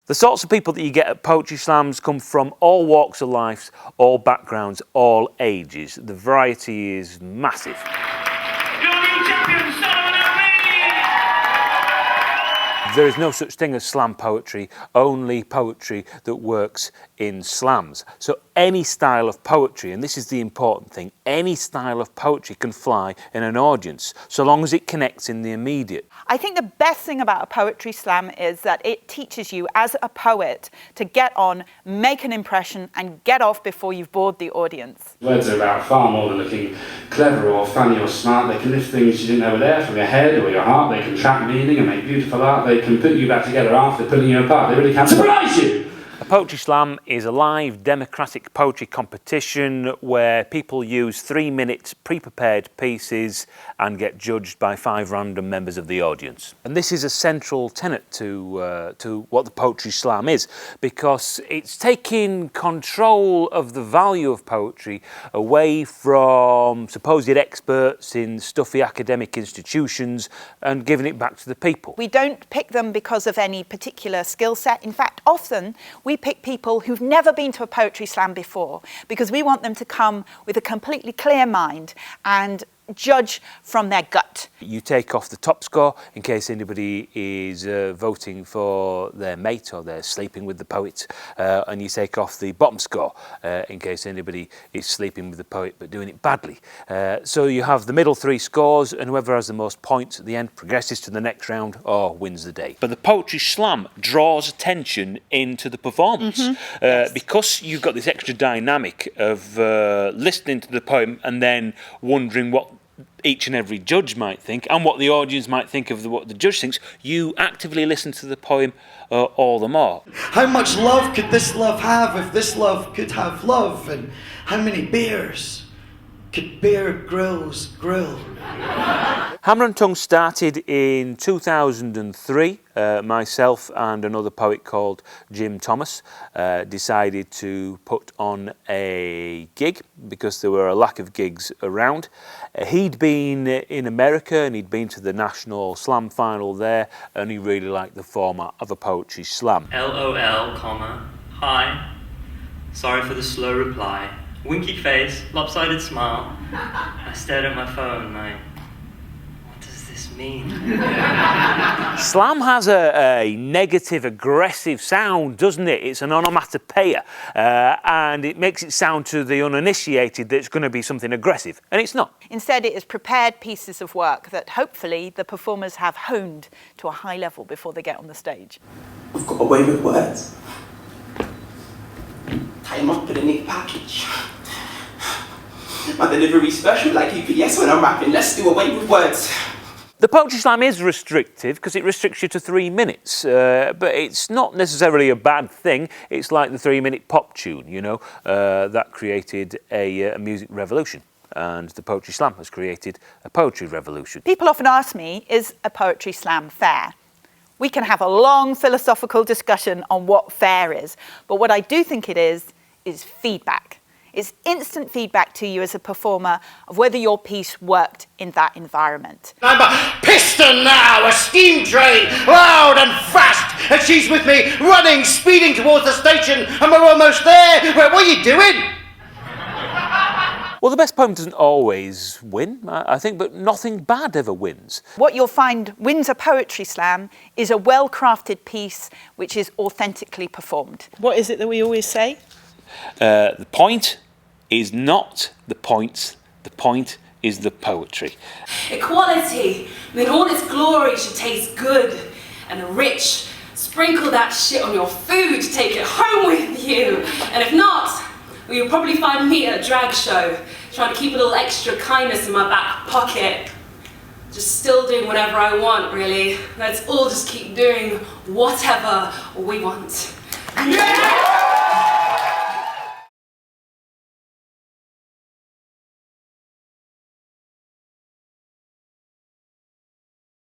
The sorts of people that you get at poetry slams come from all walks of life, all backgrounds, all ages. The variety is massive. There is no such thing as slam poetry, only poetry that works in slams. So any style of poetry, and this is the important thing, any style of poetry can fly in an audience, so long as it connects in the immediate. I think the best thing about a poetry slam is that it teaches you as a poet to get on, make an impression and get off before you've bored the audience. Words are about far more than looking clever or funny or smart. They can lift things you didn't know were there from your head or your heart. They can trap meaning and make beautiful art. They can put you back together after pulling you apart. They really can surprise you! A poetry slam is a live democratic poetry competition where people use 3-minute pre-prepared pieces and get judged by 5 random members of the audience. And this is a central tenet to what the poetry slam is, because it's taking control of the value of poetry away from supposed experts in stuffy academic institutions and giving it back to the people. We don't pick them because of any particular skill set. In fact, often we pick people who've never been to a poetry slam before because we want them to come with a completely clear mind and judge from their gut. You take off the top score in case anybody is voting for their mate or they're sleeping with the poet, and you take off the bottom score in case anybody is sleeping with the poet but doing it badly. So you have the middle 3 scores, and whoever has the most points at the end progresses to the next round or wins the day. But the poetry slam draws attention into the performance because you've got this extra dynamic of listening to the poem and then wondering what each and every judge might think and what the audience might think of what the judge thinks. You actively listen to the poem all the more. How much love could this love have if this love could have love? And how many bears could Bear Grylls grill? Hammer and Tongue started in 2003. Myself and another poet called Jim Thomas decided to put on a gig because there were a lack of gigs around. He'd been in America and he'd been to the National Slam final there, and he really liked the format of a poetry slam. LOL, comma, hi, sorry for the slow reply, winky face, lopsided smile. I stared at my phone like, what does this mean? Slam has a negative, aggressive sound, doesn't it? It's an onomatopoeia, and it makes it sound to the uninitiated that it's going to be something aggressive, and it's not. Instead, it is prepared pieces of work that hopefully the performers have honed to a high level before they get on the stage. I've got away with words. Tie them up in a neat package. My delivery special like UPS when I'm rapping. Let's do away with words. The poetry slam is restrictive because it restricts you to 3 minutes, but it's not necessarily a bad thing. It's like the 3-minute pop tune, you know, that created a music revolution. And the poetry slam has created a poetry revolution. People often ask me, is a poetry slam fair? We can have a long philosophical discussion on what fair is, but what I do think it is feedback. It's instant feedback to you as a performer of whether your piece worked in that environment. I'm a piston now, a steam train, loud and fast, and she's with me, running, speeding towards the station, and we're almost there. What are you doing? Well, the best poem doesn't always win, I think, but nothing bad ever wins. What you'll find wins a poetry slam is a well-crafted piece which is authentically performed. What is it that we always say? The point is not the points, the point is the poetry. Equality, in all its glory, should taste good and rich. Sprinkle that shit on your food, take it home with you. And if not, well, you'll probably find me at a drag show, trying to keep a little extra kindness in my back pocket. Just still doing whatever I want, really. Let's all just keep doing whatever we want. Yeah!